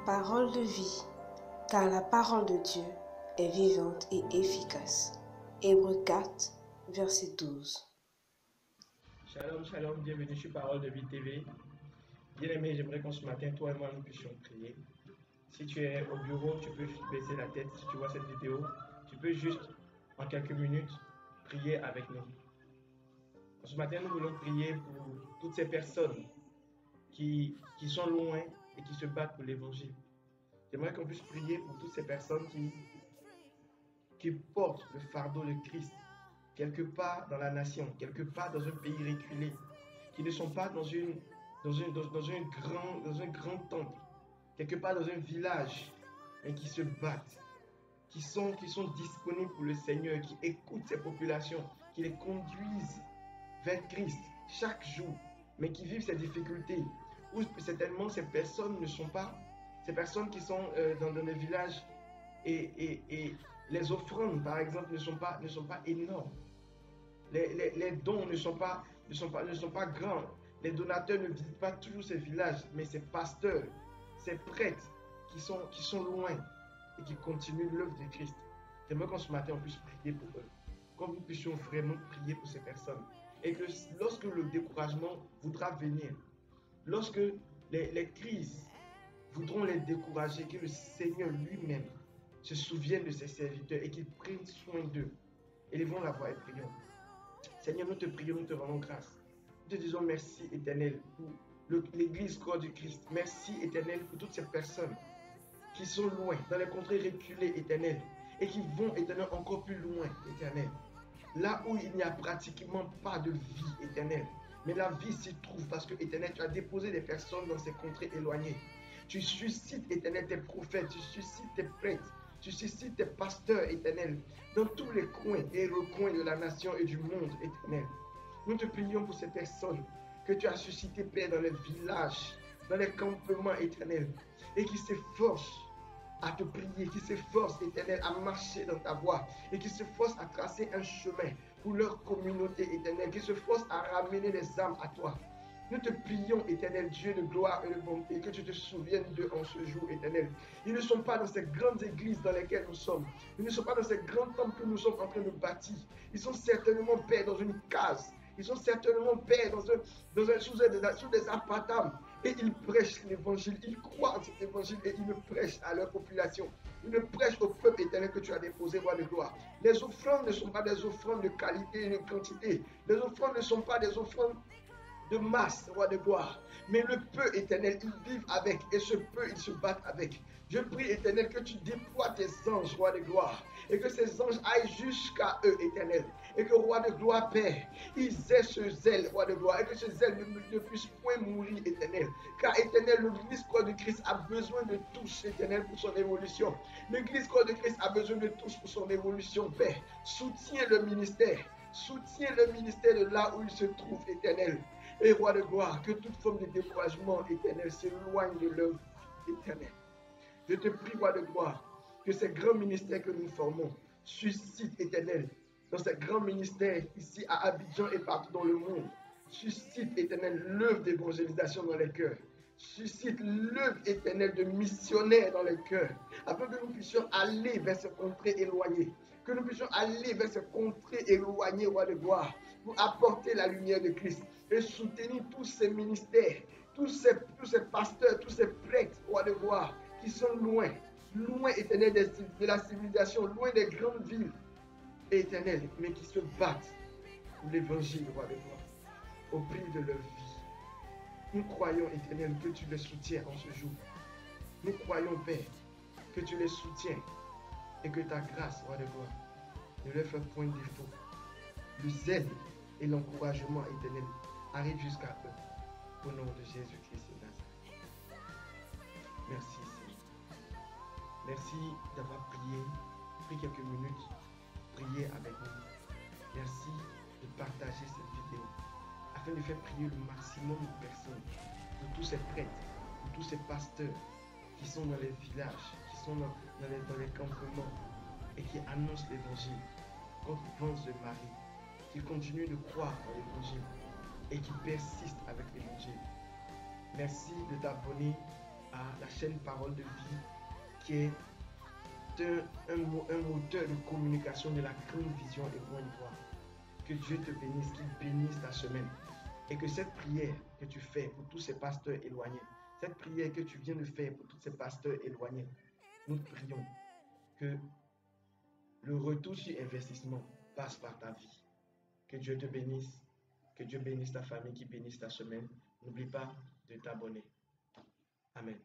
Parole de vie, car la parole de Dieu est vivante et efficace. Hébreux 4, verset 12. Shalom, shalom, bienvenue sur Parole de Vie TV. Bien-aimé, j'aimerais qu'on ce matin, toi et moi, nous puissions prier. Si tu es au bureau, tu peux juste baisser la tête. Si tu vois cette vidéo, tu peux juste, en quelques minutes, prier avec nous. Ce matin, nous voulons prier pour toutes ces personnes qui sont loin et qui se battent pour l'évangile. J'aimerais qu'on puisse prier pour toutes ces personnes qui portent le fardeau de Christ quelque part dans la nation, quelque part dans un pays reculé, qui ne sont pas dans un grand temple, quelque part dans un village, mais qui se battent, qui sont disponibles pour le Seigneur, qui écoutent ces populations, qui les conduisent vers Christ chaque jour, mais qui vivent ces difficultés, où certainement ces personnes ne sont pas, ces personnes qui sont dans les villages et les offrandes, par exemple, ne sont pas énormes. Les dons ne sont pas grands. Les donateurs ne visitent pas toujours ces villages, mais ces pasteurs, ces prêtres qui sont loin et qui continuent l'œuvre de Christ. J'aimerais qu'en ce matin, on puisse prier pour eux. Qu'on nous puissions vraiment prier pour ces personnes. Et que lorsque le découragement voudra venir, lorsque les crises voudront les décourager, que le Seigneur lui-même se souvienne de ses serviteurs et qu'il prenne soin d'eux. Élevons la voix et prions. Seigneur, nous te prions, nous te rendons grâce. Nous te disons merci, Éternel, pour l'Église corps du Christ. Merci, Éternel, pour toutes ces personnes qui sont loin, dans les contrées reculées, Éternel, et qui vont, Éternel, encore plus loin, Éternel. Là où il n'y a pratiquement pas de vie, Éternel. Mais la vie s'y trouve parce que, Éternel, tu as déposé des personnes dans ces contrées éloignées. Tu suscites, Éternel, tes prophètes, tu suscites tes prêtres, tu suscites tes pasteurs, Éternel, dans tous les coins et recoins de la nation et du monde, Éternel. Nous te prions pour ces personnes que tu as suscitées, Père, dans les villages, dans les campements, Éternel, et qui s'efforcent à te prier, qui s'efforcent, Éternel, à marcher dans ta voie, et qui s'efforcent à tracer un chemin pour leur communauté, Éternel, qui s'efforcent à ramener les âmes à toi. Nous te prions, Éternel Dieu de gloire et de bonté, que tu te souviennes d'eux en ce jour, Éternel. Ils ne sont pas dans ces grandes églises dans lesquelles nous sommes. Ils ne sont pas dans ces grands temples que nous sommes en train de bâtir. Ils sont certainement, Père, dans une case. Ils sont certainement, Père, sous des appartements. Et ils prêchent l'évangile. Ils croient en cet évangile et ils le prêchent à leur population. Ils le prêchent au peuple éternel que tu as déposé, roi de gloire. Les offrandes ne sont pas des offrandes de qualité et de quantité. Les offrandes ne sont pas des offrandes de masse, roi de gloire. Mais le peu éternel, ils vivent avec. Et ce peu, ils se battent avec. Je prie, éternel, que tu déploies tes anges, roi de gloire. Et que ces anges aillent jusqu'à eux, éternel. Et que, roi de gloire, Père, ils aient ce zèle, roi de gloire. Et que ce zèle ne puisse point mourir, éternel. Car, éternel, l'Église corps de Christ a besoin de tous, éternel, pour son évolution. L'Église corps de Christ a besoin de tous pour son évolution, Père. Soutiens le ministère. Soutiens le ministère de là où il se trouve, éternel. Et roi de gloire, que toute forme de découragement éternel s'éloigne de l'œuvre éternelle. Je te prie, roi de gloire, que ces grands ministères que nous formons suscitent, éternel, dans ces grands ministères ici à Abidjan et partout dans le monde, suscite, éternel, l'œuvre d'évangélisation dans les cœurs. Suscite l'œuvre éternelle de missionnaires dans les cœurs, afin que nous puissions aller vers ces contrées éloignées, que nous puissions aller vers ces contrées éloignées, roi de gloire, pour apporter la lumière de Christ et soutenir tous ces ministères, tous ces pasteurs, tous ces prêtres, roi de gloire, qui sont loin, éternel, de la civilisation, loin des grandes villes, éternel, mais qui se battent pour l'évangile, roi de gloire, au prix de leur vie. Nous croyons, éternel, que tu les soutiens en ce jour. Nous croyons, Père, que tu les soutiens et que ta grâce, roi de gloire, ne leur fait point défaut. Le zèle et l'encouragement éternel arrivent jusqu'à eux. Au nom de Jésus-Christ de Nazareth. Merci, Seigneur. Merci d'avoir prié, pris quelques minutes, prié avec nous. Merci de partager cette vidéo afin de faire prier le maximum de personnes, de tous ces prêtres, de tous ces pasteurs qui sont dans les villages, qui sont dans les campements et qui annoncent l'évangile, contre vents de Marie, qui continuent de croire dans l'évangile et qui persistent avec l'évangile. Merci de t'abonner à la chaîne Parole de Vie, qui est un moteur de communication de la Grande Vision Hébreu Ivoire. Que Dieu te bénisse, qu'il bénisse ta semaine. Et que cette prière que tu fais pour tous ces pasteurs éloignés, cette prière que tu viens de faire pour tous ces pasteurs éloignés, nous prions que le retour sur investissement passe par ta vie. Que Dieu te bénisse, que Dieu bénisse ta famille, qu'il bénisse ta semaine. N'oublie pas de t'abonner. Amen.